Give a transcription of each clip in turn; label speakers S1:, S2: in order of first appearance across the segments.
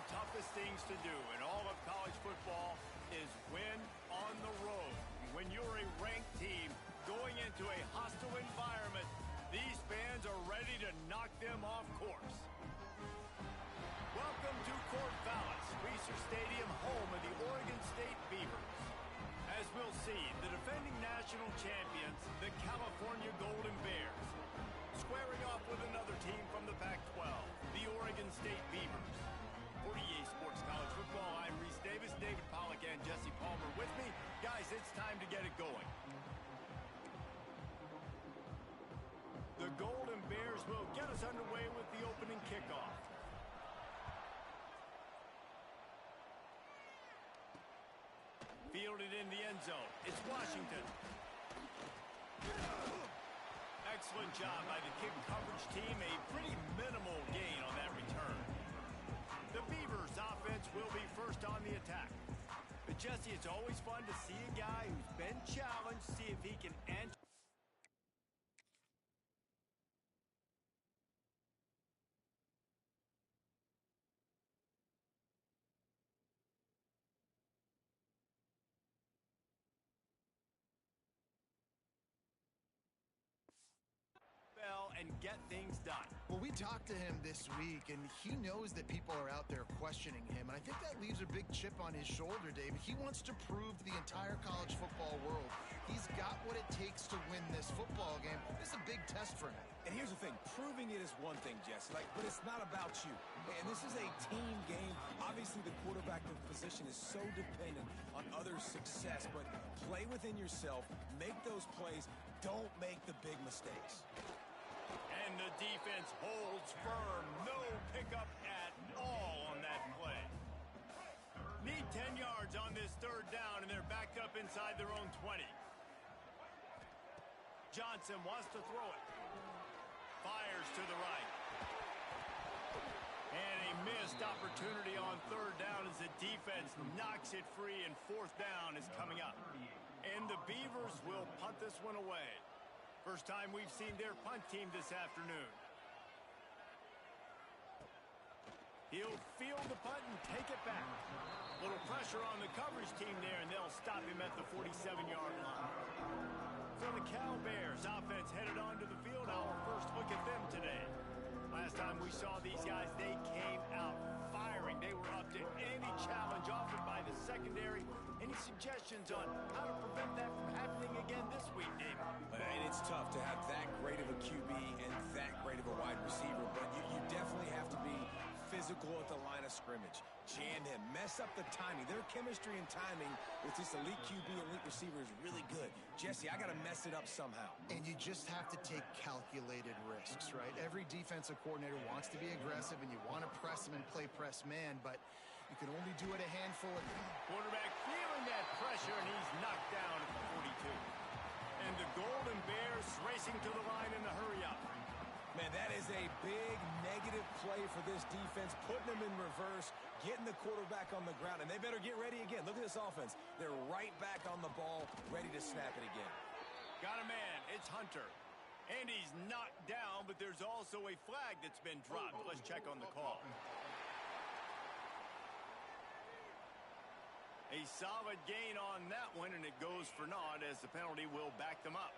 S1: toughest things to do in all of college football is win on the road. When you're a ranked team going into a hostile environment, these fans are ready to knock them off course. Welcome to Corvallis, Reser Stadium, home of the Oregon State Beavers. As we'll see, the defending national champions, the California Golden Bears, squaring off with another team from the Pac-12, the Oregon State Beavers. For EA Sports College Football, I'm Reese Davis, David Pollack, and Jesse Palmer with me. Guys, it's time to get it going. The Golden Bears will get us underway with the opening kickoff. Fielded in the end zone. It's Washington. Excellent job by the kick coverage team. A pretty minimal gain on that return. The Beavers offense will be first on the attack. But Jesse, it's always fun to see a guy who's been challenged, see if he can enter. And get things done.
S2: Well, we talked to him this week, and he knows that people are out there questioning him, and I think that leaves a big chip on his shoulder, David. He wants to prove to the entire college football world he's got what it takes to win this football game. This is a big test for him.
S3: And here's the thing, proving it is one thing, Jesse, but it's not about you. And this is a team game. Obviously, the quarterback position is so dependent on others' success, but play within yourself, make those plays, don't make the big mistakes.
S1: And the defense holds firm. No pickup at all on that play. Need 10 yards on this third down, and they're backed up inside their own 20. Johnson wants to throw it. Fires to the right. And a missed opportunity on third down as the defense knocks it free, and fourth down is coming up. And the Beavers will punt this one away. First time we've seen their punt team this afternoon. He'll field the punt and take it back. Little pressure on the coverage team there, and they'll stop him at the 47-yard line. For the Cal Bears, offense headed onto the field. Our first look at them today. Last time we saw these guys, they came out firing. They were up to any challenge offered by the secondary. Any suggestions on how to prevent that from happening again this week, David?
S3: And it's tough to have that great of a QB and that great of a wide receiver, but you definitely have to be physical at the line of scrimmage. Jam him, mess up the timing. Their chemistry and timing with this elite QB and elite receiver is really good. Jesse, I got to mess it up somehow.
S2: And you just have to take calculated risks, right? Every defensive coordinator wants to be aggressive, and you want to press him and play press man, but you can only do it a handful of times.
S1: Quarterback feeling that pressure, and he's knocked down at the 42. And the Golden Bears racing to the line in the hurry-up.
S3: Man, that is a big negative play for this defense, putting them in reverse, getting the quarterback on the ground, and they better get ready again. Look at this offense. They're right back on the ball, ready to snap it again.
S1: Got a man. It's Hunter. And he's knocked down, but there's also a flag that's been dropped. Let's check on the call. A solid gain on that one, and it goes for naught as the penalty will back them up.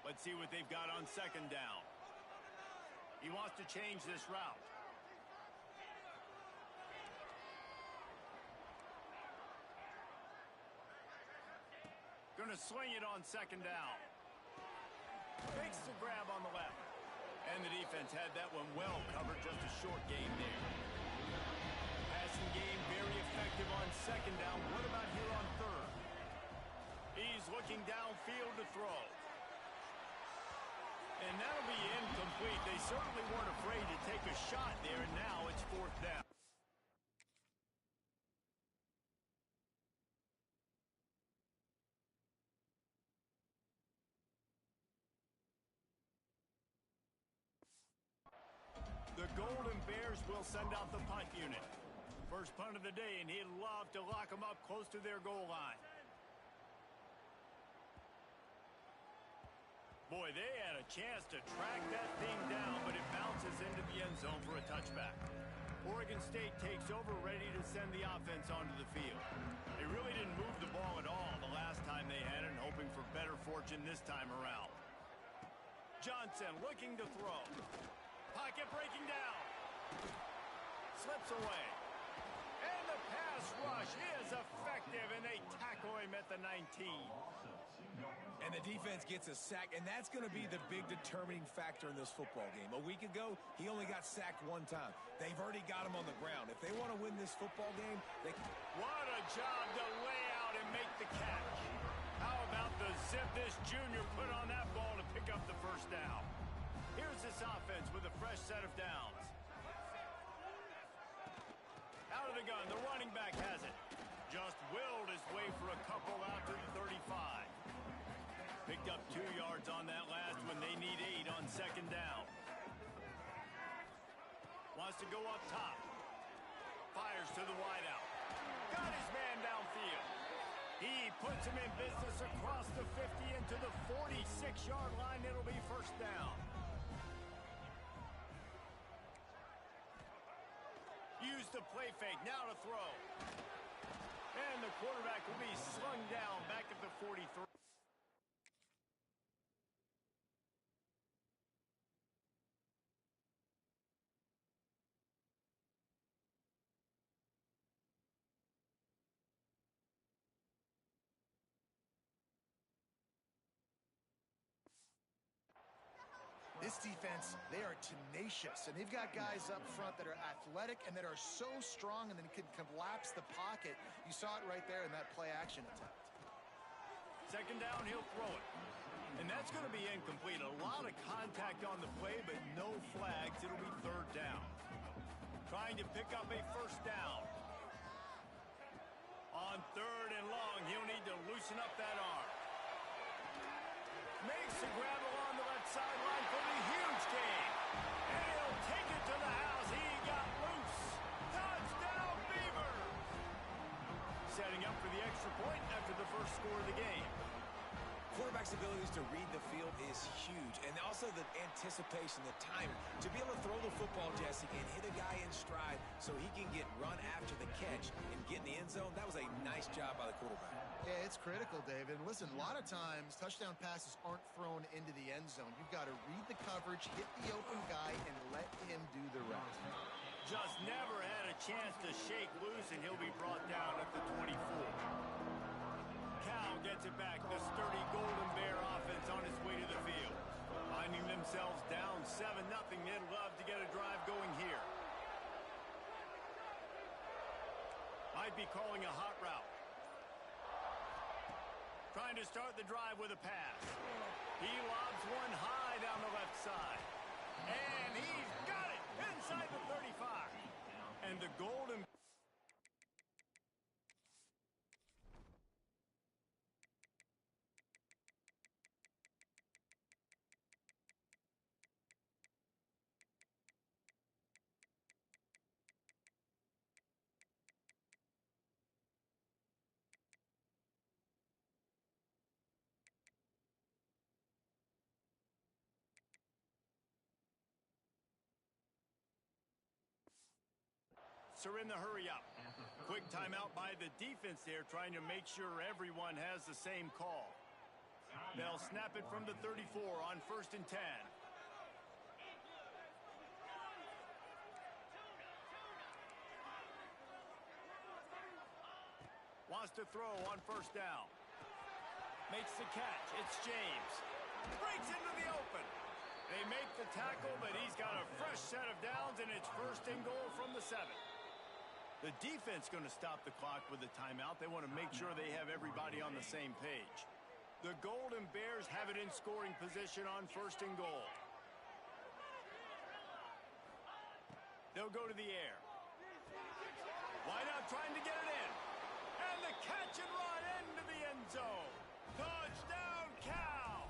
S1: Let's see what they've got on second down. He wants to change this route. Gonna sling it on second down. Makes the grab on the left. And the defense had that one well covered, just a short game there. Passing game very effective on second down. What about here on third? He's looking downfield to throw. And that'll be incomplete. They certainly weren't afraid to take a shot there, and now it's fourth down. The Golden Bears will send out the punt unit. First punt of the day, and he'd love to lock them up close to their goal line. Boy, they had a chance to track that thing down, but it bounces into the end zone for a touchback. Oregon State takes over, ready to send the offense onto the field. They really didn't move the ball at all the last time they had it, hoping for better fortune this time around. Johnson looking to throw. Pocket breaking down. Slips away. And the pass rush is effective, and they tackle him at the 19.
S3: And the defense gets a sack, and that's going to be the big determining factor in this football game. A week ago, he only got sacked one time. They've already got him on the ground. If they want to win this football game, they...
S1: What a job to lay out and make the catch. How about the zip this junior put on that ball to pick up the first down? Here's this offense with a fresh set of downs. Out of the gun, the running back has it. Just willed his way for a couple out to the 35. Picked up 2 yards on that last one. They need 8 on second down. Wants to go up top. Fires to the wideout. Got his man downfield. He puts him in business across the 50 into the 46-yard line. It'll be first down. Use the play fake. Now to throw. And the quarterback will be slung down back at the 43.
S2: This defense, they are tenacious, and they've got guys up front that are athletic and that are so strong and then can collapse the pocket. You saw it right there in that play-action attempt.
S1: Second down, he'll throw it. And that's going to be incomplete. A lot of contact on the play, but no flags. It'll be third down. Trying to pick up a first down. On third and long, he'll need to loosen up that arm. Makes the grab along the left sideline for the huge gain. And he'll take it to the house. He got loose. Touchdown, Beavers! Setting up for the extra point after the first score of the game.
S3: Quarterback's abilities to read the field is huge, and also the anticipation, the timing. To be able to throw the football, Jesse, and hit a guy in stride so he can get run after the catch and get in the end zone, that was a nice job by the quarterback.
S2: Yeah, it's critical, David. And listen, a lot of times, touchdown passes aren't thrown into the end zone. You've got to read the coverage, hit the open guy, and let him do the rest.
S1: Just never had a chance to shake loose, and he'll be brought down at the 24. Cal gets it back. The sturdy Golden Bear offense on its way to the field. Finding themselves down 7-0. They'd love to get a drive going here. Might be calling a hot route. Trying to start the drive with a pass. He lobs one high down the left side. And he's got it inside the 35. And the Golden... are in the hurry up. Quick timeout by the defense there, trying to make sure everyone has the same call. They'll snap it from the 34 on 1st and 10. Wants to throw on 1st down. Makes the catch. It's James. Breaks into the open. They make the tackle, but he's got a fresh set of downs, and it's 1st and goal from the 7. The defense going to stop the clock with a timeout. They want to make sure they have everybody on the same page. The Golden Bears have it in scoring position on 1st and goal. They'll go to the air. Wide out trying to get it in. And the catch and run into the end zone. Touchdown, Cal!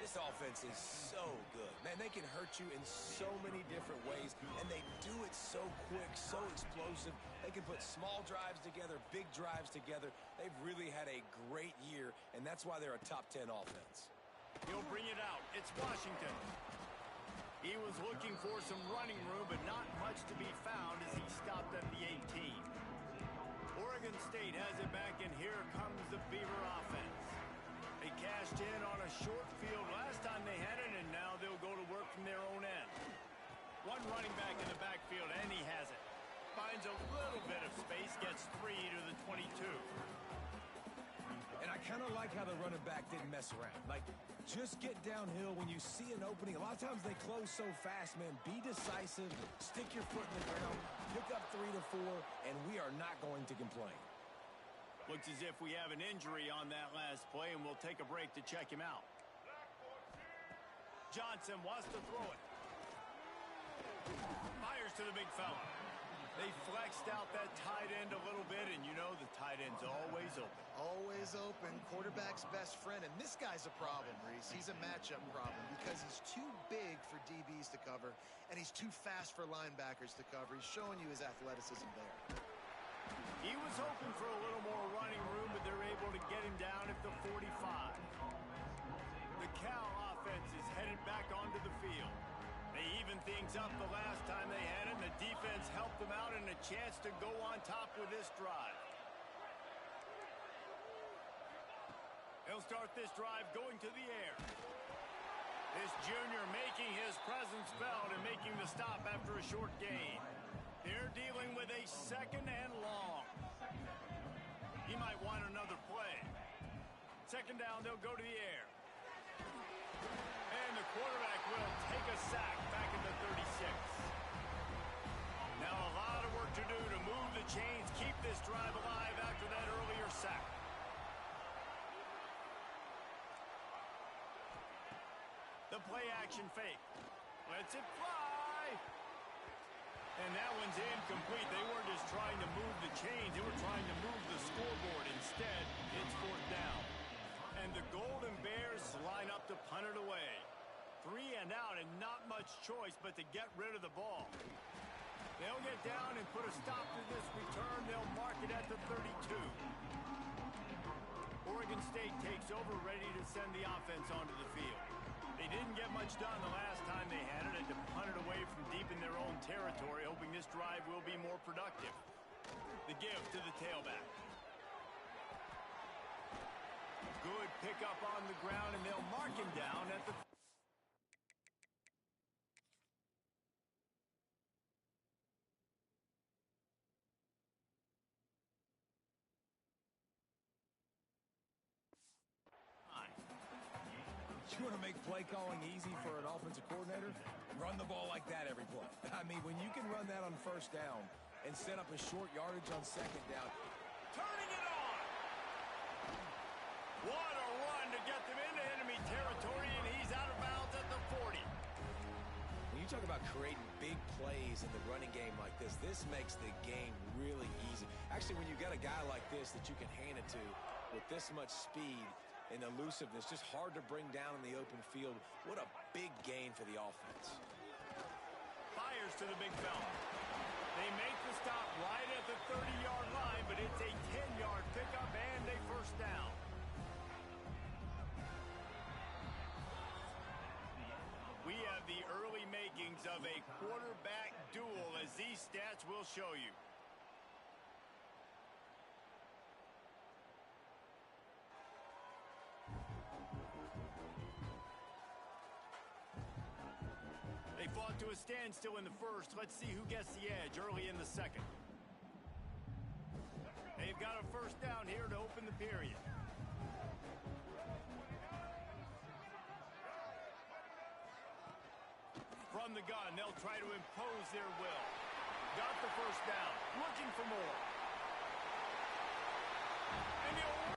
S3: This offense is so good. Man, they can hurt you in so many different ways, and they do it so quick, so explosive. They can put small drives together, big drives together. They've really had a great year, and that's why they're a top 10 offense.
S1: He'll bring it out. It's Washington. He was looking for some running room, but not much to be found as he stopped at the 18. Oregon State has it back, and here comes the Beaver offense. They cashed in on a short field last time they had it, and now they'll go to work from their own end. One running back in the backfield, and he has it. Finds a little bit of space, gets 3 to the 22.
S3: And I kind of like how the running back didn't mess around. Like, just get downhill when you see an opening. A lot of times they close so fast, man. Be decisive, stick your foot in the ground, pick up 3 to 4, and we are not going to complain.
S1: Looks as if we have an injury on that last play, and we'll take a break to check him out. Johnson wants to throw it. Fires to the big fella. They flexed out that tight end a little bit, and you know the tight end's always open.
S2: Always open. Quarterback's best friend. And this guy's a problem, Reese. He's a matchup problem because he's too big for DBs to cover, and he's too fast for linebackers to cover. He's showing you his athleticism there.
S1: He was hoping for a little more running room, but they're able to get him down at the 45. The Cal offense is headed back onto the field. They evened things up the last time they had it, and the defense helped them out and a chance to go on top with this drive. He'll start this drive going to the air. This junior making his presence felt and making the stop after a short gain. They're dealing with a 2nd and long. He might want another play. 2nd down, they'll go to the air. And the quarterback will take a sack back at the 36. Now a lot of work to do to move the chains, keep this drive alive after that earlier sack. The play action fake. Lets it fly. And that one's incomplete. They weren't just trying to move the chains. They were trying to move the scoreboard. Instead, it's 4th down. And the Golden Bears line up to punt it away. 3 and out, and not much choice but to get rid of the ball. They'll get down and put a stop to this return. They'll mark it at the 32. Oregon State takes over, ready to send the offense onto the field. They didn't get much done the last time they had it, and to punt it away from deep in their own territory, hoping this drive will be more productive. The give to the tailback. Good pickup on the ground, and they'll mark him down at the...
S3: You want to make play calling easy for an offensive coordinator? Run the ball like that every play. I mean, when you can run that on 1st down and set up a short yardage on 2nd down.
S1: Turning it on! What a run to get them into enemy territory, and he's out of bounds at the 40.
S3: When you talk about creating big plays in the running game like this makes the game really easy. Actually, when you got a guy like this that you can hand it to with this much speed and elusiveness, just hard to bring down in the open field. What a big gain for the offense.
S1: Fires to the big fella. They make the stop right at the 30-yard line, but it's a 10-yard pickup and a 1st down. We have the early makings of a quarterback duel, as these stats will show you. They fought to a standstill in the 1st. Let's see who gets the edge early in the 2nd. They've got a 1st down here to open the period. From the gun, they'll try to impose their will. Got the 1st down, looking for more. And they'll...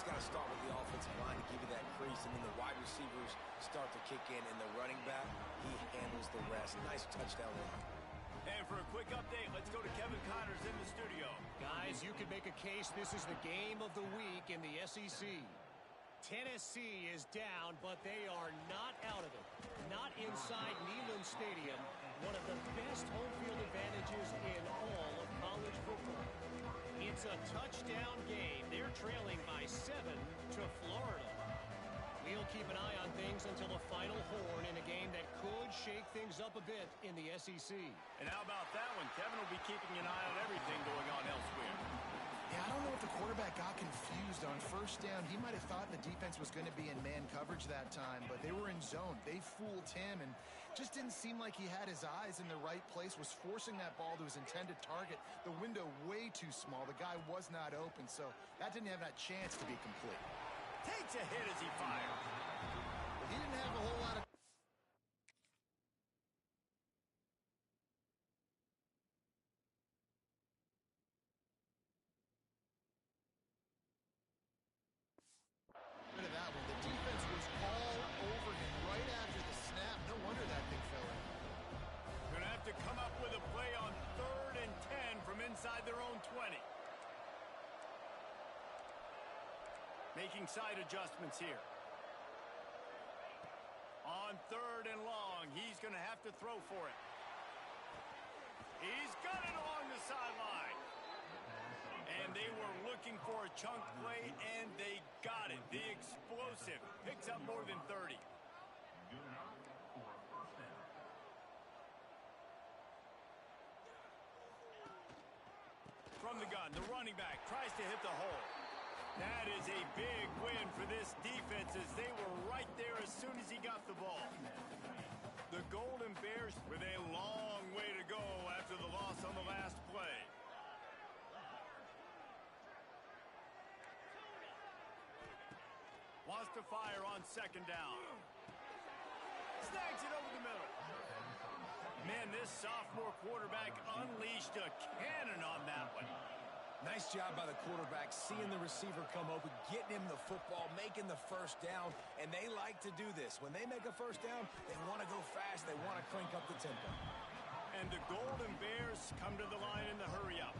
S3: got to start with the offensive line to give you that crease, and then the wide receivers start to kick in, and the running back, he handles the rest. Nice touchdown run.
S1: And for a quick update, let's go to Kevin Connors in the studio.
S4: Guys, you could make a case this is the game of the week in the SEC. Tennessee is down, but they are not out of it. Not inside Neyland Stadium, one of the best home field advantages in all of college football. It's a touchdown game. They're trailing by 7 to Florida. We'll keep an eye on things until the final horn in a game that could shake things up a bit in the SEC.
S1: And how about that one? Kevin will be keeping an eye on everything going on elsewhere.
S2: Yeah, I don't know if the quarterback got confused on first down. He might have thought the defense was going to be in man coverage that time, but they were in zone. They fooled him and just didn't seem like he had his eyes in the right place, was forcing that ball to his intended target. The window way too small. The guy was not open, so that didn't have that chance to be complete.
S1: Takes a hit as he fires.
S2: But he didn't have a whole lot of of that one. The defense was all over him right after the snap. No wonder that thing fell in.
S1: Gonna have to come up with a play on 3rd and 10 from inside their own 20. Making side adjustments here. On 3rd and long, he's gonna have to throw for it. He's got it along the sideline. And they were looking for a chunk play, and they got it. The explosive picks up more than 30. From the gun, the running back tries to hit the hole. That is a big win for this defense as they were right there as soon as he got the ball. The Golden Bears with a long way to go after the loss on the last play. Wants to fire on 2nd down. Snags it over the middle. Man, this sophomore quarterback unleashed a cannon on that one.
S3: Nice job by the quarterback, seeing the receiver come open, getting him the football, making the first down, and they like to do this. When they make a first down, they want to go fast. They want to crank up the tempo.
S1: And the Golden Bears come to the line in the hurry-up.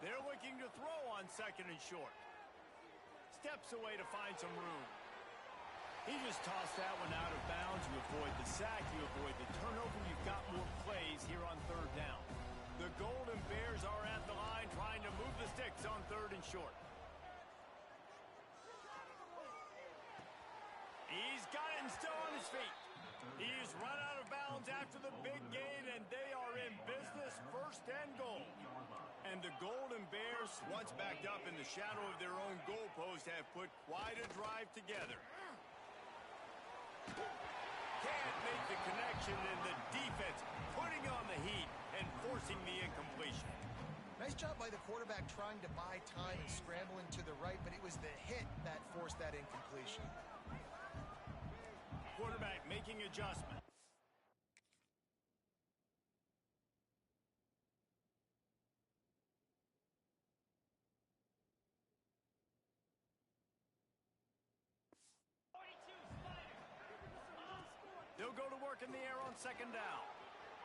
S1: They're looking to throw on 2nd and short. Steps away to find some room. He just tossed that one out of bounds. You avoid the sack, you avoid the turnover. You've got more plays here on 3rd down. The Golden Bears are at the line trying to move the sticks on 3rd and short. He's got it and still on his feet. He's run out of bounds after the big gain, and they are in business. 1st and goal. And the Golden Bears, once backed up in the shadow of their own goalpost, have put quite a drive together. Can't make the connection, and the defense putting on the heat and forcing the incompletion.
S2: Nice job by the quarterback trying to buy time and scrambling to the right, but it was the hit that forced that incompletion.
S1: Quarterback making adjustment. They'll go to work in the air on 2nd down.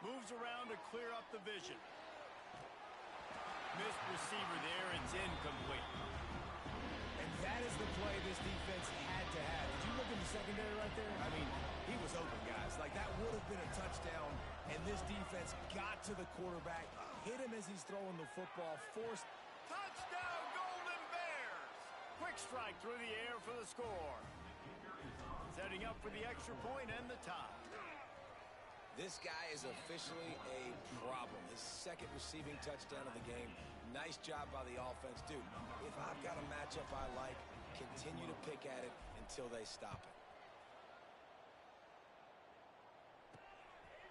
S1: Moves around to clear up the vision. Missed receiver there. It's incomplete.
S3: And that is the play this defense had to have. Did you look in the secondary right there? I mean, he was open, guys. Like, that would have been a touchdown, and this defense got to the quarterback, hit him as he's throwing the football, forced.
S1: Touchdown, Golden Bears! Quick strike through the air for the score. Setting up for the extra point and the tie.
S3: This guy is officially a problem. His 2nd receiving touchdown of the game. Nice job by the offense. Dude, if I've got a matchup I like, continue to pick at it until they stop it.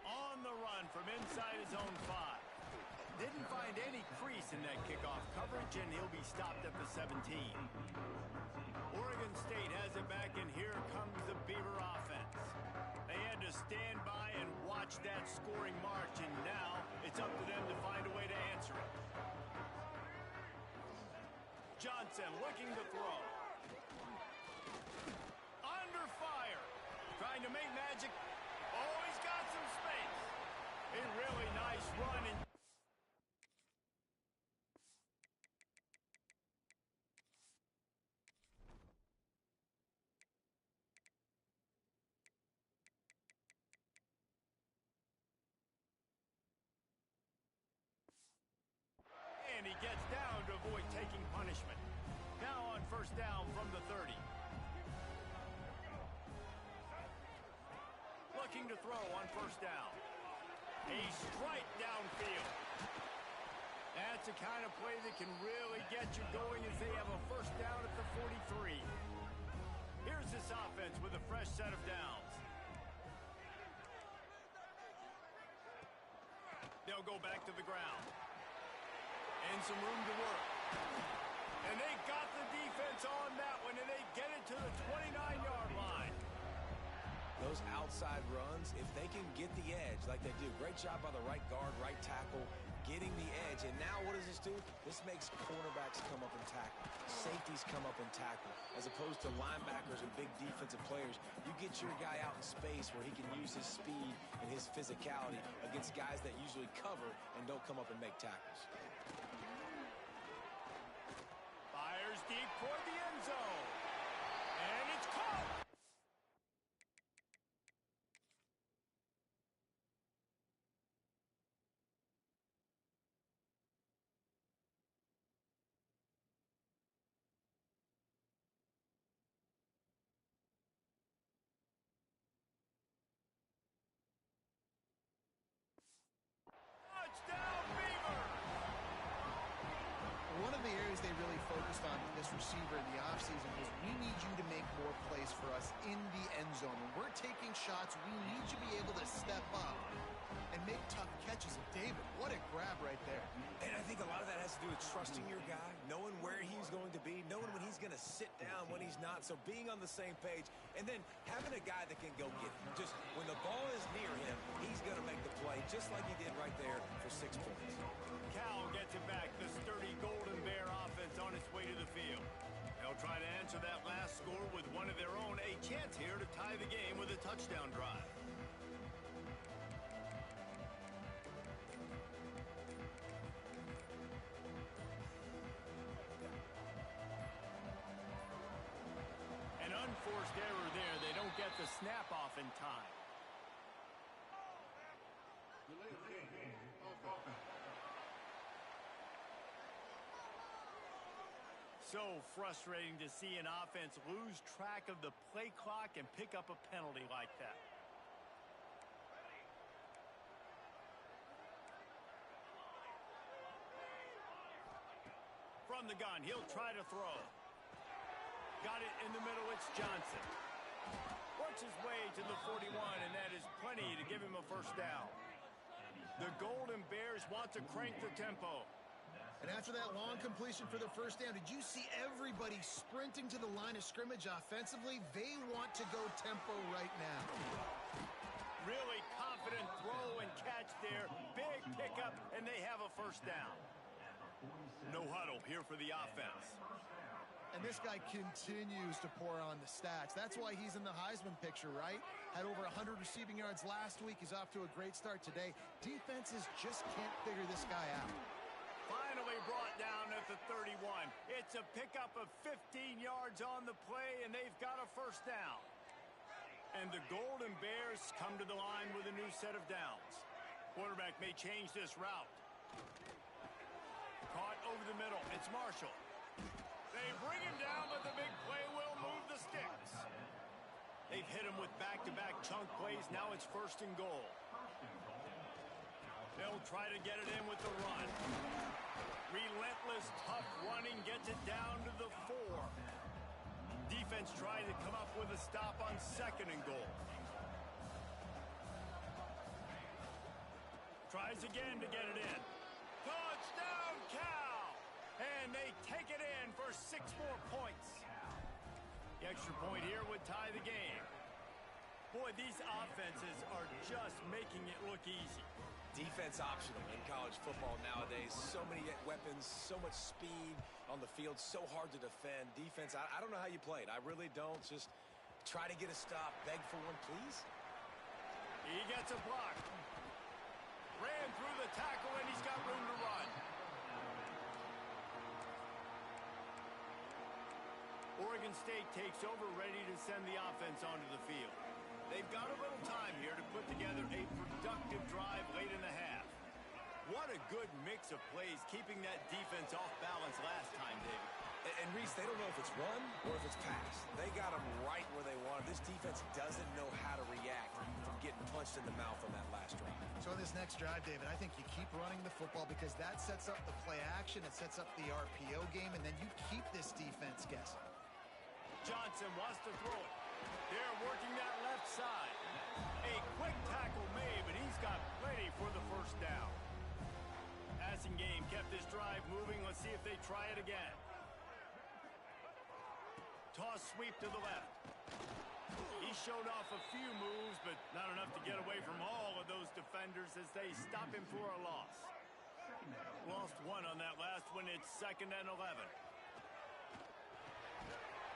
S1: On the run from inside his own 5. Didn't find any crease in that kickoff coverage, and he'll be stopped at the 17. Oregon State has it back, and here comes the Beaver offense. They had to stand by and watch that scoring march, and now it's up to them to find a way to answer it. Johnson looking to throw. Under fire. Trying to make magic. Oh, he's got some space. A really nice run. And he gets down to avoid taking punishment. Now on first down from the 30. Looking to throw on first down. A strike downfield. That's the kind of play that can really get you going as they have a first down at the 43. Here's this offense with a fresh set of downs. They'll go back to the ground. And some room to work. And they got the defense on that one, and they get it to the 29-yard line.
S3: Those outside runs, if they can get the edge like they do, great job by the right guard, right tackle, getting the edge. And now what does this do? This makes cornerbacks come up and tackle. Safeties come up and tackle. As opposed to linebackers and big defensive players, you get your guy out in space where he can use his speed and his physicality against guys that usually cover and don't come up and make tackles.
S1: Fires deep toward the end zone. And it's caught. Touchdown, Beavers!
S2: One of the areas they really focused on this receiver in the offseason was we need you to make more plays for us in the end zone. When we're taking shots, we need you to be able to step up and make tough catches. And David, what a grab right there.
S3: And I think a lot of that has to do with trusting your guy, knowing where he's going to be, knowing when he's going to sit down, when he's not. So being on the same page, and then having a guy that can go get it. Just when the ball is near him, he's going to make the play, just like he did right there for 6 points.
S1: Cal gets it back. The sturdy Golden Bear offense on its way to the field. They'll try to answer that last score with one of their own. A chance here to tie the game with a touchdown drive. An unforced error there. They don't get the snap off in time. So frustrating to see an offense lose track of the play clock and pick up a penalty like that. From the gun, he'll try to throw. Got it in the middle, it's Johnson. Works his way to the 41, and that is plenty to give him a first down. The Golden Bears want to crank the tempo.
S2: And after that long completion for the first down, did you see everybody sprinting to the line of scrimmage offensively? They want to go tempo right now.
S1: Really confident throw and catch there. Big pickup, and they have a first down. No huddle here for the offense.
S2: And this guy continues to pour on the stats. That's why he's in the Heisman picture, right? Had over 100 receiving yards last week. He's off to a great start today. Defenses just can't figure this guy out.
S1: Finally brought down at the 31. It's a pickup of 15 yards on the play, and they've got a first down. And the Golden Bears come to the line with a new set of downs. Quarterback may change this route. Caught over the middle. It's Marshall. They bring him down, but the big play will move the sticks. They've hit him with back-to-back chunk plays. Now it's first and goal. They'll try to get it in with the run. Relentless, tough running gets it down to the 4. Defense trying to come up with a stop on second and goal. Tries again to get it in. Touchdown, Cal! And they take it in for 6 more points. The extra point here would tie the game. Boy, these offenses are just making it look easy.
S3: Defense optional in college football nowadays. So many weapons, so much speed on the field, so hard to defend. Defense, I don't know how you play it. I really don't. Just try to get a stop. Beg for one, please.
S1: He gets a block. Ran through the tackle, and he's got room to run. Oregon State takes over, ready to send the offense onto the field. They've got a little time here to put together a productive drive late in the half. What a good mix of plays, keeping that defense off balance last time, David.
S3: And Reese, they don't know if it's run or if it's pass. They got them right where they want them. This defense doesn't know how to react from getting punched in the mouth on that last drive.
S2: So in this next drive, David, I think you keep running the football because that sets up the play action, it sets up the RPO game, and then you keep this defense guessing.
S1: Johnson wants to throw it. They're working that left side. A quick tackle made, but he's got plenty for the first down. Passing game kept this drive moving. Let's see if they try it again. Toss sweep to the left. He showed off a few moves, but not enough to get away from all of those defenders as they stop him for a loss. Lost one on that last one. It's 2nd and 11.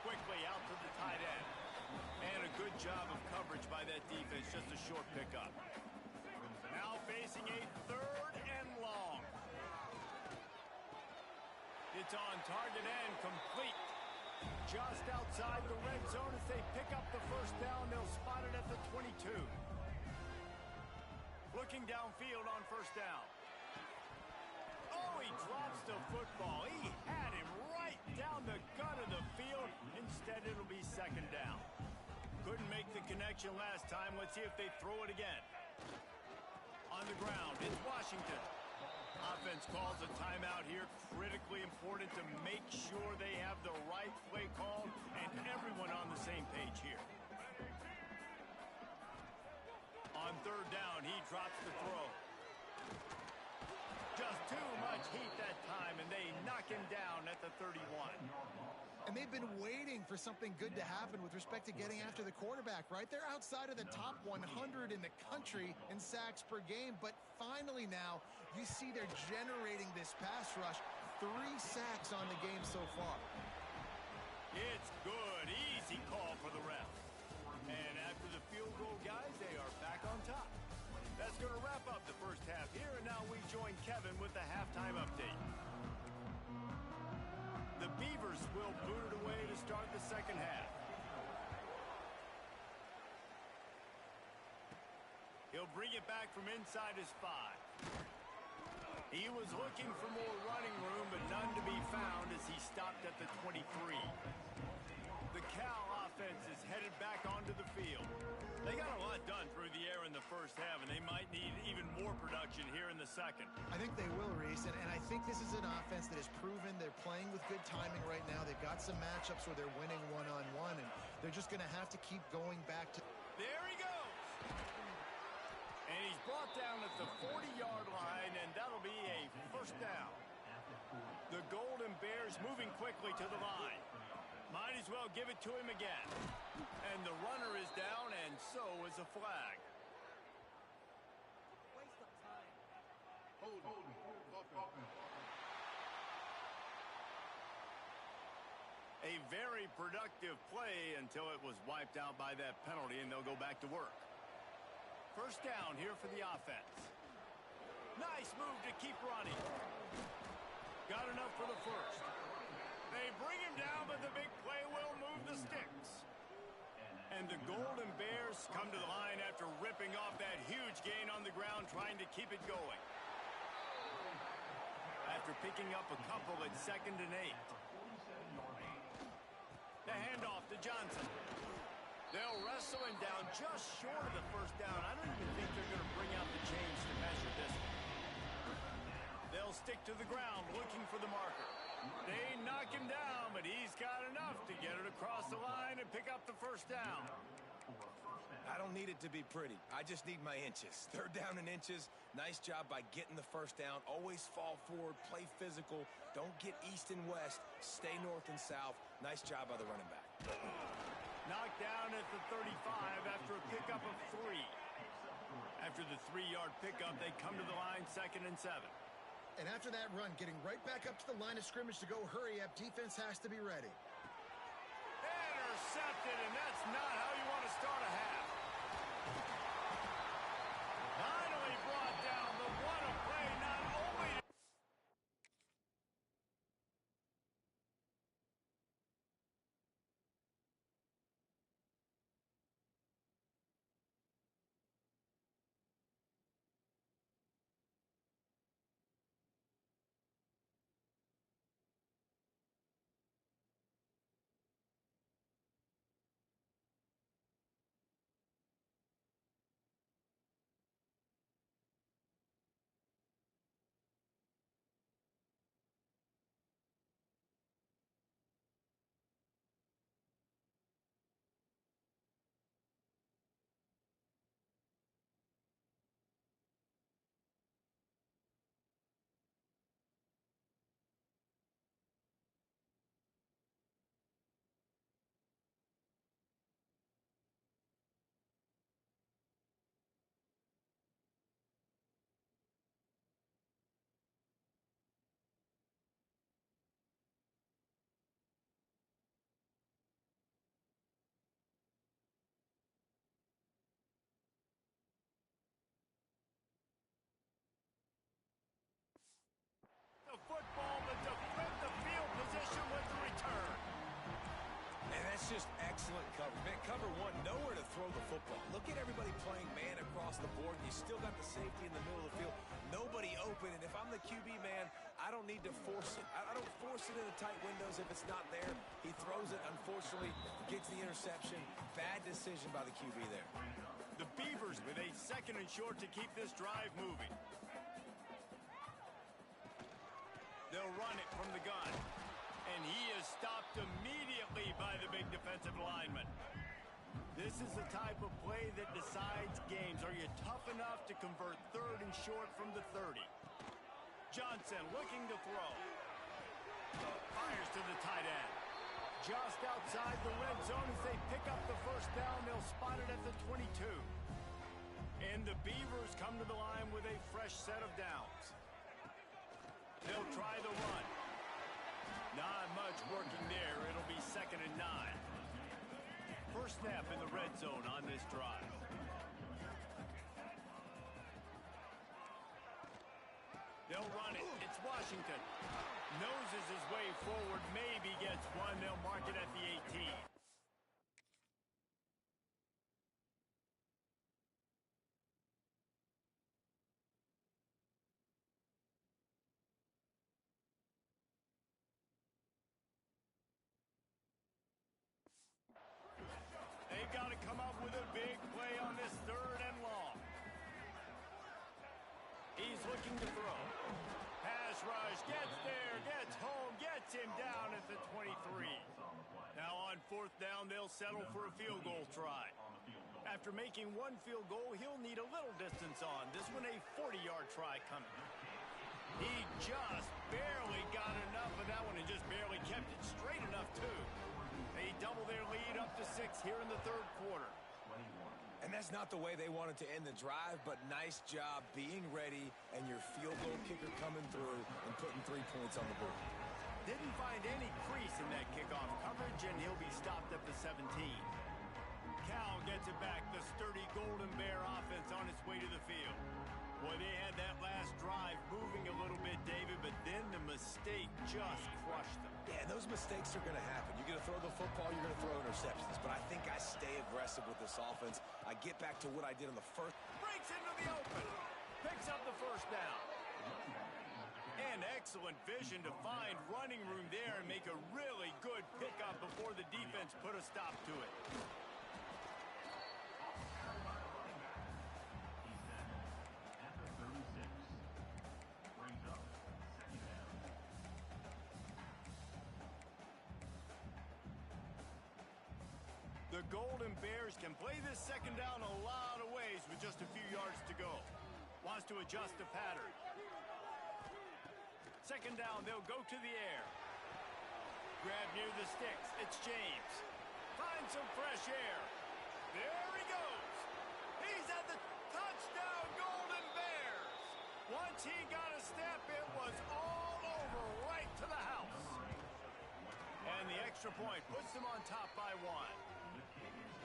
S1: Quickly out to the tight end. And a good job of coverage by that defense. Just a short pickup. Now facing a 3rd and long. It's on target and complete. Just outside the red zone as they pick up the first down. They'll spot it at the 22. Looking downfield on first down. Oh, he drops the football. He had him right down the gut of the field. Instead, it'll be 2nd down. Couldn't make the connection last time. Let's see if they throw it again. On the ground, it's Washington. Offense calls a timeout here. Critically important to make sure they have the right play call and everyone on the same page here. On 3rd down, he drops the throw. Just too much heat that time, and they knock him down at the 31.
S2: And they've been waiting for something good to happen with respect to getting after the quarterback, right? They're outside of the top 100 in the country in sacks per game, but finally now you see they're generating this pass rush. 3 sacks on the game so far.
S1: It's good. Easy call for the ref. And after the field goal, guys, they are back on top. That's going to wrap up the first half here, and now we join Kevin with the halftime update. The Beavers will boot it away to start the second half. He'll bring it back from inside his 5. He was looking for more running room, but none to be found as he stopped at the 23. The Cal offense is headed back onto the field. They got a lot done through the air in the first half, and they might need even more production here in the second.
S2: I think they will, Reese, and I think this is an offense that has proven they're playing with good timing right now. They've got some matchups where they're winning one-on-one, and they're just going to have to keep going back to...
S1: There he goes! And he's brought down at the 40-yard line, and that'll be a first down. The Golden Bears moving quickly to the line. Might as well give it to him again. And the runner is down, and so is a flag.
S5: Waste of time.
S1: A very productive play until it was wiped out by that penalty, and they'll go back to work. First down here for the offense. Nice move to keep running. Got enough for the first. They bring him down, but the big play will move the sticks. And the Golden Bears come to the line after ripping off that huge gain on the ground, trying to keep it going. After picking up a couple at 2nd and 8. The handoff to Johnson. They'll wrestle him down just short of the first down. I don't even think they're going to bring out the chains to measure this one. They'll stick to the ground looking for the marker. They knock him down, but he's got enough to get it across the line and pick up the first down.
S3: I don't need it to be pretty. I just need my inches. Third down in inches. Nice job by getting the first down. Always fall forward, play physical. Don't get east and west. Stay north and south. Nice job by the running back.
S1: Knocked down at the 35 after a pickup of 3. After the 3-yard pickup, they come to the line 2nd and 7.
S2: And after that run, getting right back up to the line of scrimmage to go hurry up, defense has to be ready.
S1: Intercepted, and that's not how you want to start a half. Finally brought down the one play, not only the football, but defend the field position with the return.
S3: And that's just excellent cover. Man, cover one, nowhere to throw the football. Look at everybody playing man across the board. You still got the safety in the middle of the field. Nobody open, and if I'm the QB, man, I don't need to force it. I don't force it into tight windows if it's not there. He throws it, unfortunately, gets the interception. Bad decision by the QB there.
S1: The Beavers with a 2nd and short to keep this drive moving. They'll run it from the gun. And he is stopped immediately by the big defensive lineman. This is the type of play that decides games. Are you tough enough to convert 3rd and short from the 30? Johnson looking to throw. Fires to the tight end. Just outside the red zone as they pick up the first down. They'll spot it at the 22. And the Beavers come to the line with a fresh set of downs. They'll try the run. Not much working there. It'll be 2nd and 9. First snap in the red zone on this drive. They'll run it. It's Washington. Noses his way forward. Maybe gets one. They'll mark it at the 18. They've got to come up with a big play on this 3rd and long. He's looking to throw. Pass rush, gets there, gets home, gets him down at the 23. Now on 4th down, they'll settle for a field goal try. After making one field goal, he'll need a little distance on. This one a 40-yard try coming. He just barely got enough of that one and just barely kept it straight enough, too. They double their lead up to 6 here in the 3rd quarter.
S3: And that's not the way they wanted to end the drive, but nice job being ready and your field goal kicker coming through and putting 3 points on the board.
S1: Didn't find any crease in that kickoff coverage, and he'll be stopped at the 17. Cal gets it back. The sturdy Golden Bear offense on its way to the field. Boy, they had that last drive moving a little bit, David, but then the mistake just crushed them.
S3: Yeah, and those mistakes are going to happen. You're going to throw the football, you're going to throw interceptions. But I think I stay aggressive with this offense. I get back to what I did in the first.
S1: Breaks into the open. Picks up the first down. And excellent vision to find running room there and make a really good pickup before the defense put a stop to it. The Golden Bears can play this second down a lot of ways with just a few yards to go. Wants to adjust the pattern. Second down, they'll go to the air. Grab near the sticks. It's James. Find some fresh air. There he goes. He's at the touchdown, Golden Bears. Once he got a step, it was all over right to the house. And the extra point puts them on top by 1.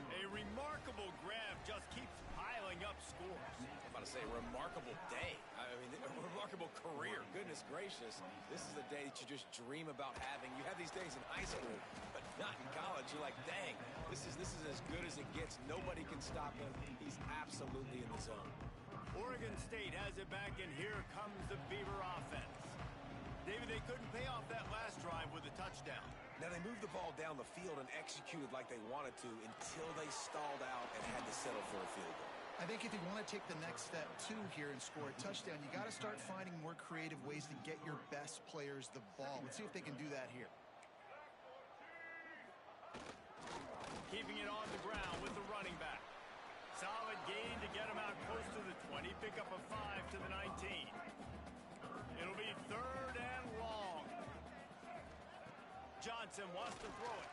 S1: A remarkable grab just keeps piling up scores.
S3: I'm about to say, remarkable day. I mean, a remarkable career. Goodness gracious. This is the day that you just dream about having. You have these days in high school, but not in college. You're like, dang, this is as good as it gets. Nobody can stop him. He's absolutely in the zone.
S1: Oregon State has it back, and here comes the Beaver offense. David, they couldn't pay off that last drive with a touchdown.
S3: Now, they moved the ball down the field and executed like they wanted to until they stalled out and had to settle for a field goal.
S2: I think if you want to take the next step, too, here and score a touchdown, you got to start finding more creative ways to get your best players the ball. Let's see if they can do that here.
S1: Keeping it on the ground with the running back. Solid gain to get him out close to the 20. Pick up a 5 to the 19. It'll be 3rd and long. Johnson wants to throw it.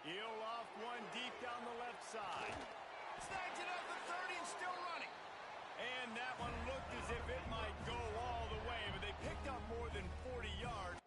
S1: He'll off one deep down the left side. Snags it at the 30 and still running. And that one looked as if it might go all the way, but they picked up more than 40 yards.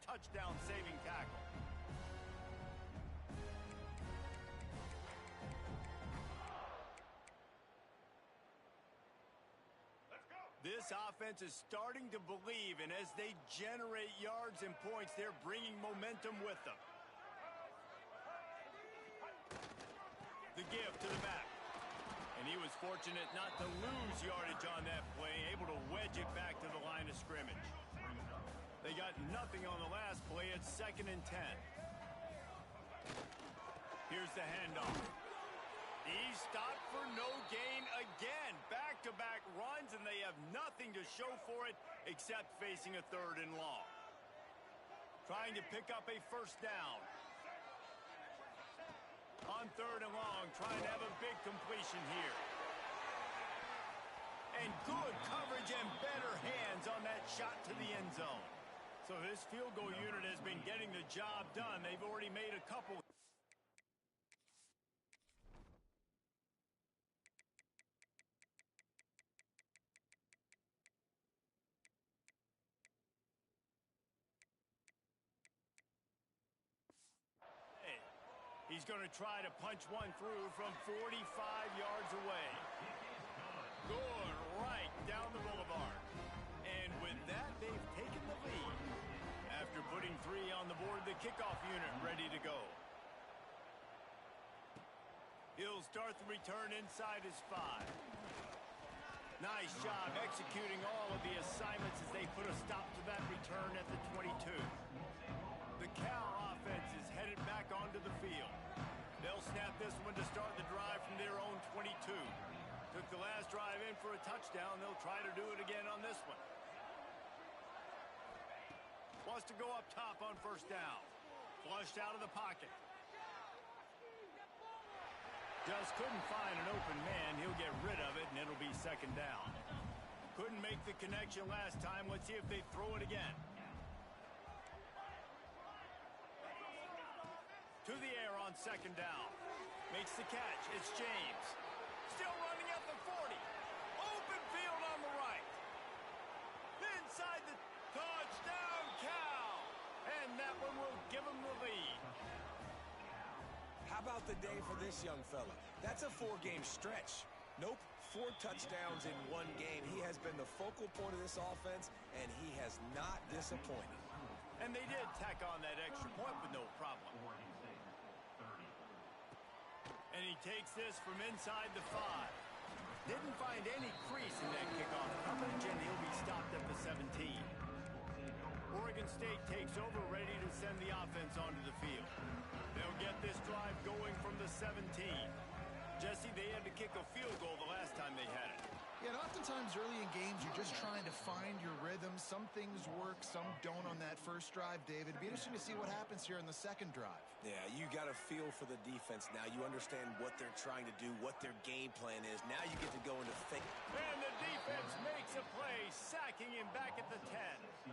S1: Touchdown saving tackle. This offense is starting to believe, and as they generate yards and points, they're bringing momentum with them. The give to the back. And he was fortunate not to lose yardage on that play, able to wedge it back to the line of scrimmage. They got nothing on the last play. It's 2nd and 10. Here's the handoff. He's stopped for no gain again. Back-to-back runs, and they have nothing to show for it except facing a 3rd and long. Trying to pick up a 1st down. On 3rd and long, trying to have a big completion here. And good coverage and better hands on that shot to the end zone. So this field goal unit has been getting the job done. They've already made a couple. Hey, he's going to try to punch one through from 45 yards away. Good right down the boulevard. And with that, they've taken the lead. After putting 3 on the board, the kickoff unit ready to go. He'll start the return inside his 5. Nice job executing all of the assignments as they put a stop to that return at the 22. The Cal offense is headed back onto the field. They'll snap this one to start the drive from their own 22. Took the last drive in for a touchdown. They'll try to do it again on this one. Wants to go up top on 1st down. Flushed out of the pocket. Just couldn't find an open man. He'll get rid of it, and it'll be 2nd down. Couldn't make the connection last time. Let's see if they throw it again. To the air on 2nd down. Makes the catch. It's James. Still running at the 40. Open field on the right. Inside the touchdown, Cal. And that one will give him the lead.
S3: How about the day for this young fella? That's a 4-game stretch. Nope, 4 touchdowns in 1 game. He has been the focal point of this offense, and he has not disappointed.
S1: And they did tack on that extra point with no problem. And he takes this from inside the 5. Didn't find any crease in that kickoff coverage, and he'll be stopped at the 17. Oregon State takes over, ready to send the offense onto the field. They'll get this drive going from the 17. Jesse, they had to kick a field goal the last time they had it.
S2: Yeah, and oftentimes early in games, you're just trying to find your rhythm. Some things work, some don't on that first drive, David. It'd be interesting to see what happens here in the second drive.
S3: Yeah, you got a feel for the defense now. You understand what they're trying to do, what their game plan is. Now you get to go into think.
S1: And the defense makes a play, sacking him back at the 10.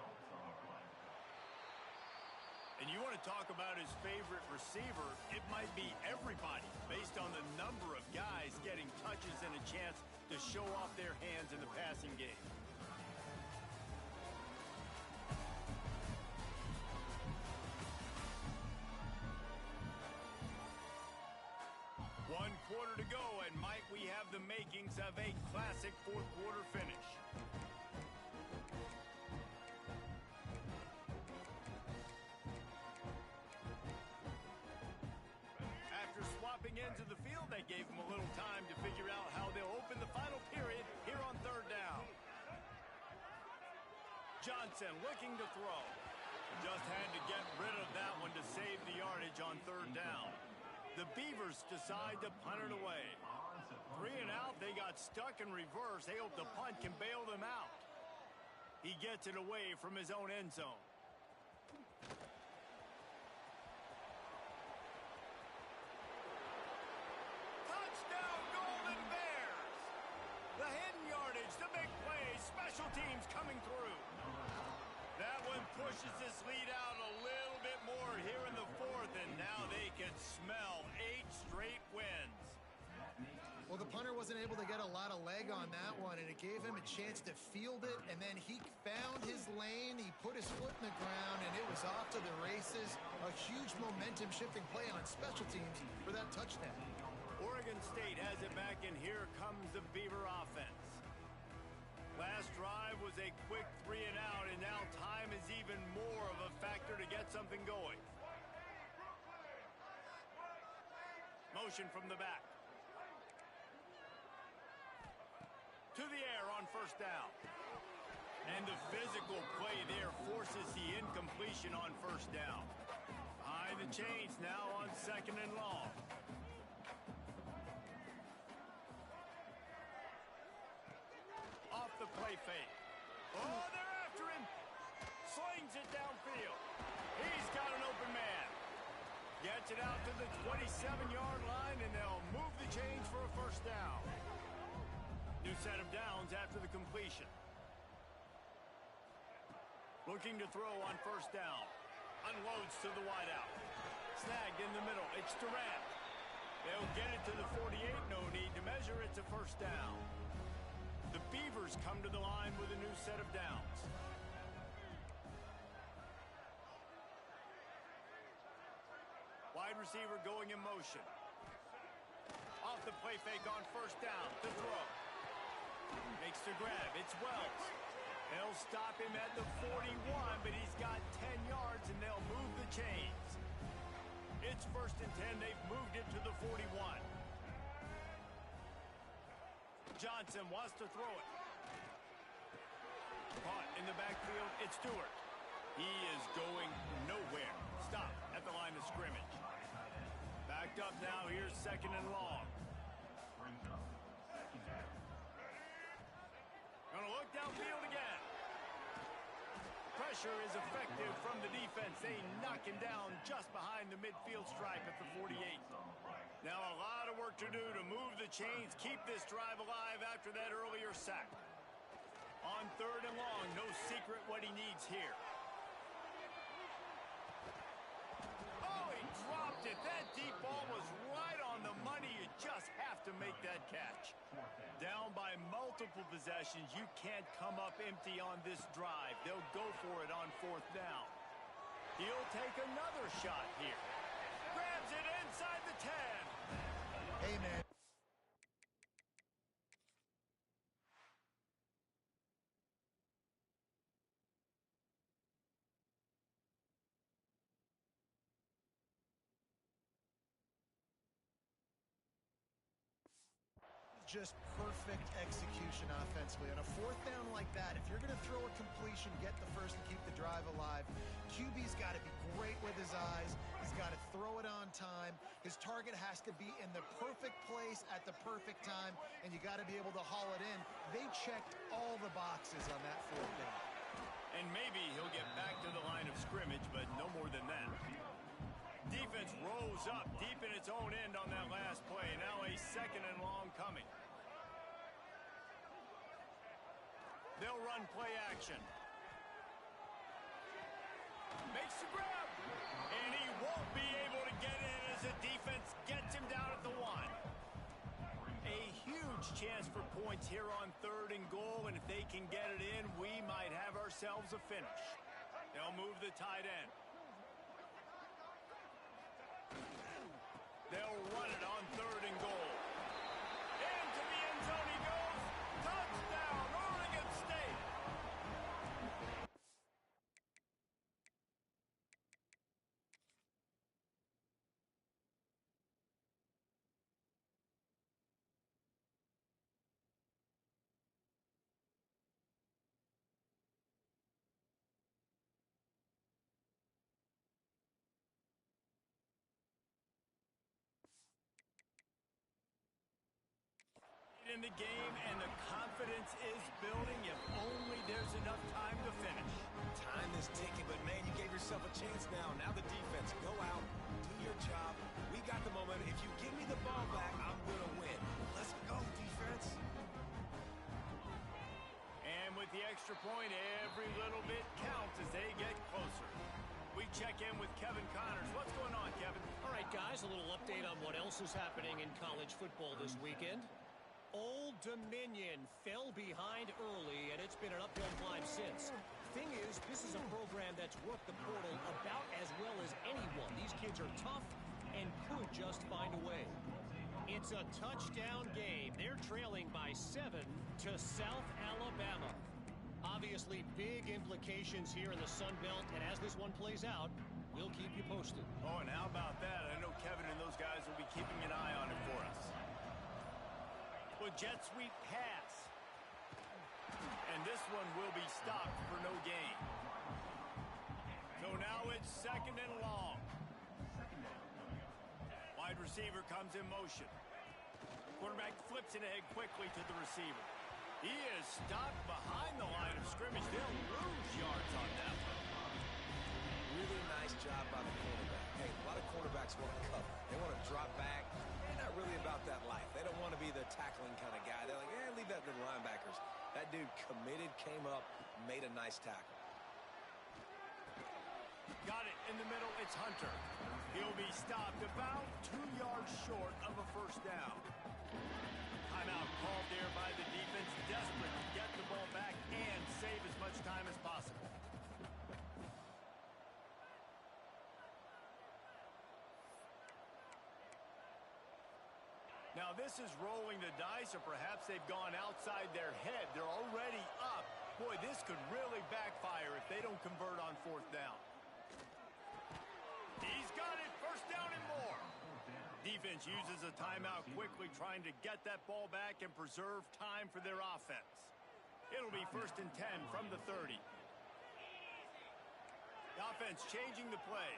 S1: And you want to talk about his favorite receiver, it might be everybody, based on the number of guys getting touches and a chance to show off their hands in the passing game. One quarter to go, and might we have the makings of a classic fourth quarter finish. After swapping ends of the field, they gave them a little time to figure out how they'll open the final period here on third down. Johnson looking to throw. Just had to get rid of that one to save the yardage on third down. The Beavers decide to punt it away. 3 and out, they got stuck in reverse. They hope the punt can bail them out. He gets it away from his own end zone. Touchdown, Golden Bears! The hidden yardage, the big play, special teams coming through. That one pushes this lead out a little bit more here in the fourth, and now they can smell 8 straight wins.
S2: Well, the punter wasn't able to get a lot of leg on that one, and it gave him a chance to field it, and then he found his lane, he put his foot in the ground, and it was off to the races. A huge momentum-shifting play on special teams for that touchdown.
S1: Oregon State has it back, and here comes the Beaver offense. Last drive was a quick 3 and out, and now time is even more of a factor to get something going. Motion from the back. To the air on first down. And the physical play there forces the incompletion on first down. Behind the chains now on second and long. Off the play fake. Oh, they're after him. Slings it downfield. He's got an open man. Gets it out to the 27-yard line, and they'll move the chains for a first down. New set of downs after the completion. Looking to throw on first down. Unloads to the wideout. Snagged in the middle. It's Durant. They'll get it to the 48. No need to measure. It's a first down. The Beavers come to the line with a new set of downs. Wide receiver going in motion. Off the play fake on first down to throw. Makes the grab. It's Wells. They'll stop him at the 41, but he's got 10 yards, and they'll move the chains. It's first and 10. They've moved it to the 41. Johnson wants to throw it. Caught in the backfield. It's Stewart. He is going nowhere. Stop at the line of scrimmage. Backed up now. Here's second and long. Gonna look downfield again. Pressure is effective from the defense. They knock him down just behind the midfield stripe at the 48. Now a lot of work to do to move the chains, keep this drive alive after that earlier sack. On third and long, no secret what he needs here. Oh, he dropped it. That deep ball was right on the money. You just have to make that catch. Down by multiple possessions, you can't come up empty on this drive. They'll go for it on fourth down. He'll take another shot here. Grabs it inside the 10.
S2: Hey, man. just perfect execution offensively. On a fourth down like that, if you're going to throw a completion, get the first and keep the drive alive, QB's got to be great with his eyes. He's got to throw it on time. His target has to be in the perfect place at the perfect time, and you got to be able to haul it in. They checked all the boxes on that fourth down.
S1: And maybe he'll get back to the line of scrimmage, but no more than that. Defense rose up deep in its own end on that last play. Now a second and long coming. They'll run play action. Makes the grab. And he won't be able to get in as the defense gets him down at the 1. A huge chance for points here on 3rd and goal, and if they can get it in, we might have ourselves a finish. They'll move the tight end. They'll run it on 3rd and goal. Into the end zone he goes. Touchdown, Oregon State. In the game, and the confidence is building if only there's enough time to finish.
S3: Time is ticking, but man, you gave yourself a chance now. Now the defense, go out, do your job. We got the moment. If you give me the ball back, I'm going to win. Let's go, defense.
S1: And with the extra point, every little bit counts as they get closer. We check in with Kevin Connors. What's going on, Kevin?
S4: All right, guys, a little update on what else is happening in college football this weekend. Old Dominion fell behind early, and it's been an uphill climb since. Thing is, this is a program that's worked the portal about as well as anyone. These kids are tough and could just find a way. It's a touchdown game. They're trailing by 7 to South Alabama. Obviously, big implications here in the Sun Belt, and as this one plays out, we'll keep you posted.
S1: Oh, and how about that? I know Kevin and those guys will be keeping an eye on it for us. With jet sweep pass. And this one will be stopped for no gain. So now it's 2nd and long. Wide receiver comes in motion. Quarterback flips it ahead quickly to the receiver. He is stopped behind the line of scrimmage. They'll lose yards on that one.
S3: Really nice job by the quarterback. Hey, a lot of quarterbacks want to cover. They want to drop back. They're not really about that life. They don't want to be the tackling kind of guy. They're like, leave that to the linebackers. That dude committed, came up, made a nice tackle.
S1: Got it in the middle. It's Hunter. He'll be stopped about 2 yards short of a first down. Timeout called there by the defense. Desperate to get the ball back and save as much time as possible. Now this is rolling the dice, or perhaps they've gone outside their head. They're already up. Boy, this could really backfire if they don't convert on 4th down. He's got it. First down and more. Defense uses a timeout quickly, trying to get that ball back and preserve time for their offense. It'll be 1st and 10 from the 30. The offense changing the play.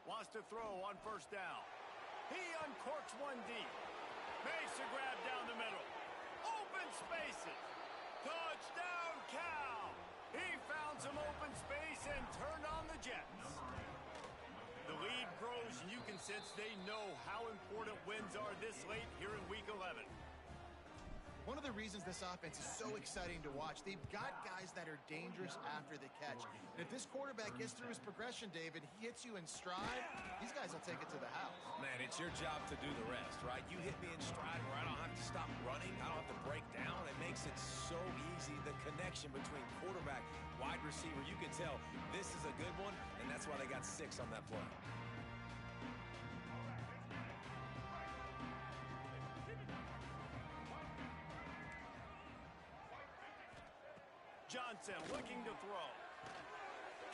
S1: Wants to throw on 1st down. He uncorks one deep. Makes a grab down the middle. Open spaces. Touchdown, Cal. He found some open space and turned on the Jets. The lead grows, and you can sense they know how important wins are this late here in Week 11.
S2: One of the reasons this offense is so exciting to watch, they've got guys that are dangerous after the catch. And if this quarterback gets through his progression, David, he hits you in stride, these guys will take it to the house.
S3: Man, it's your job to do the rest, right? You hit me in stride where I don't have to stop running. I don't have to break down. It makes it so easy. The connection between quarterback, wide receiver, you can tell this is a good one, and that's why they got 6 on that play.
S1: Johnson looking to throw.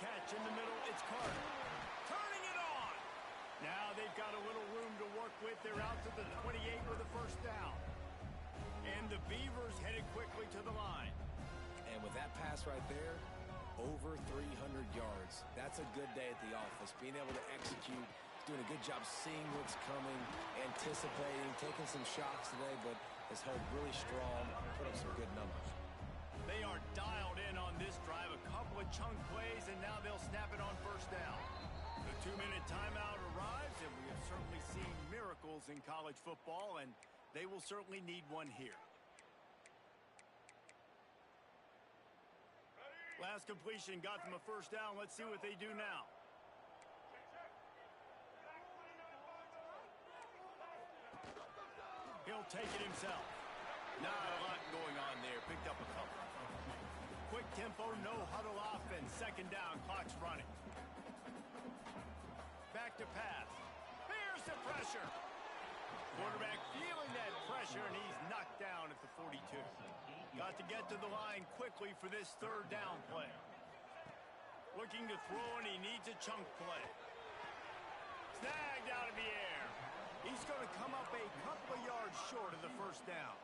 S1: Catch in the middle, it's Carter. Turning it on. Now they've got a little room to work with. They're out to the 28 with a first down. And the Beavers headed quickly to the line.
S3: And with that pass right there, over 300 yards. That's a good day at the office. Being able to execute, doing a good job seeing what's coming, anticipating, taking some shots today, but has held really strong, put up some good numbers.
S1: They are dialed in on this drive. A couple of chunk plays, and now they'll snap it on first down. The 2-minute timeout arrives, and we have certainly seen miracles in college football, and they will certainly need one here. Last completion got them a first down. Let's see what they do now. He'll take it himself. Not a lot going on there. Picked up a couple. Quick tempo, no huddle offense. Second down, clock's running. Back to pass. Here's the pressure. Quarterback feeling that pressure, and he's knocked down at the 42. Got to get to the line quickly for this third down play. Looking to throw, and he needs a chunk play. Snagged out of the air. He's going to come up a couple of yards short of the first down.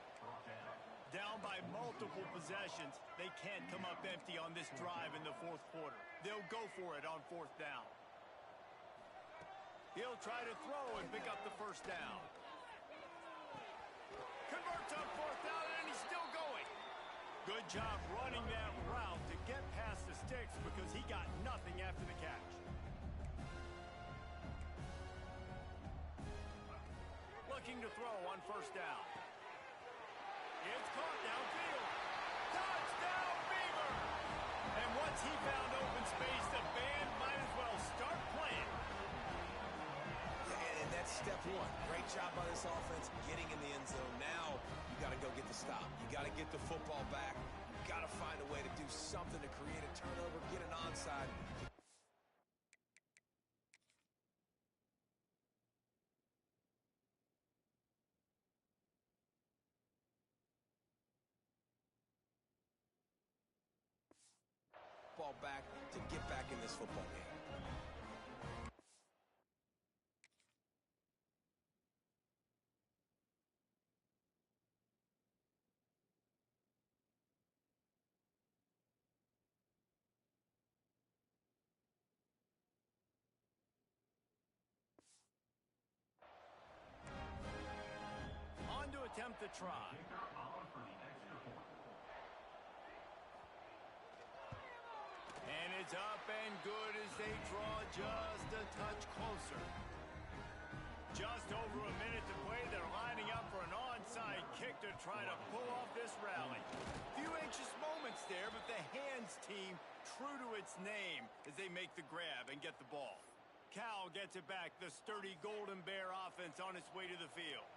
S1: Down by multiple possessions. They can't come up empty on this drive in the fourth quarter. They'll go for it on fourth down. He'll try to throw and pick up the first down. Converts on fourth down, and he's still going. Good job running that route to get past the sticks because he got nothing after the catch. Looking to throw on first down. It's caught downfield. Touchdown, Beaver! And once he found open space, the band might as well start playing.
S3: Yeah, and that's step one. Great job by this offense getting in the end zone. Now you got to go get the stop. You got to get the football back. You got to find a way to do something to create a turnover, get an onside. Ball back to get back in this football game.
S1: On to attempt the try. And it's up and good as they draw just a touch closer. Just over a minute to play. They're lining up for an onside kick to try to pull off this rally. Few anxious moments there, but the hands team true to its name as they make the grab and get the ball. Cal gets it back. The sturdy Golden Bear offense on its way to the field.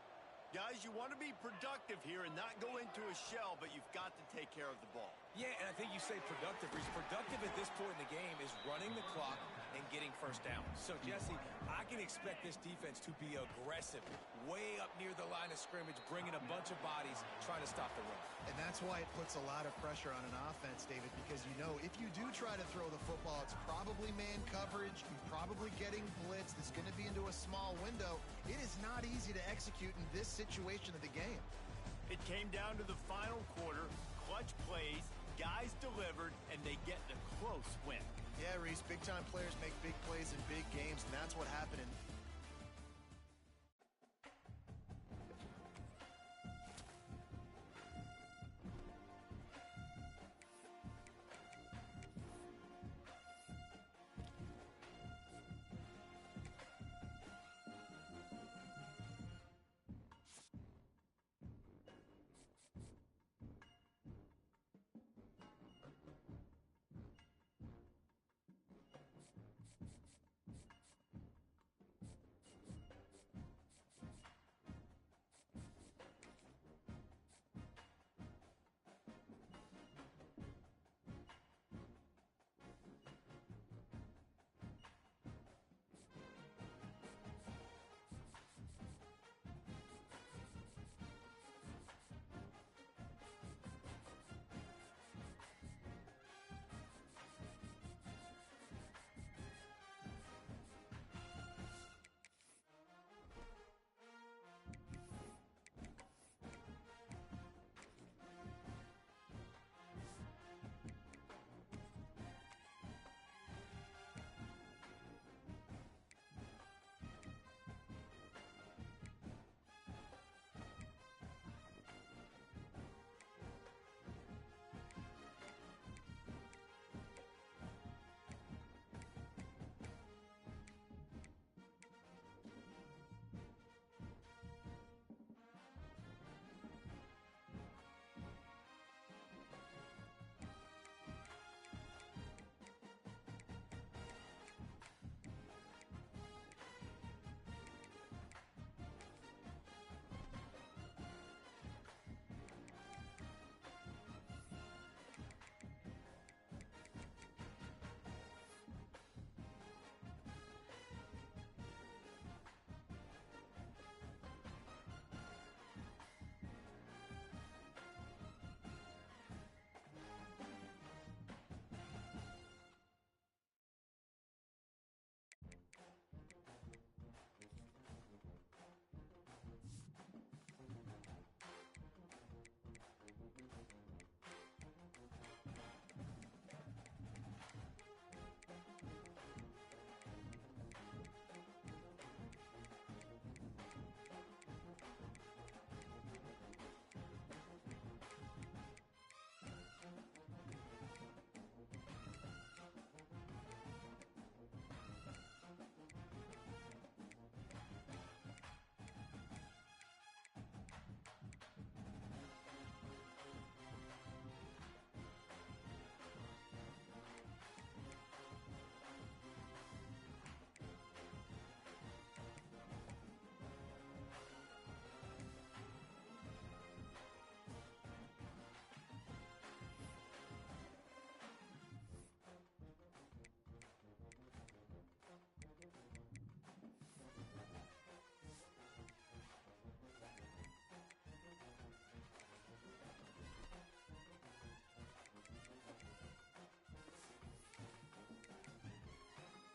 S1: Guys, you want to be productive here and not go into a shell, but you've got to take care of the ball.
S3: Yeah, and I think you say productive. Productive at this point in the game is running the clock and getting first down. So, Jesse, I can expect this defense to be aggressive, way up near the line of scrimmage, bringing a bunch of bodies, trying to stop the run.
S2: And that's why it puts a lot of pressure on an offense, David, because you know if you do try to throw the football, it's probably man coverage. You're probably getting blitzed. It's going to be into a small window. It is not easy to execute in this situation of the game.
S1: It came down to the final quarter, clutch plays, guys delivered, and they get the close win.
S2: Yeah, Reese, big-time players make big plays in big games, and that's what happened in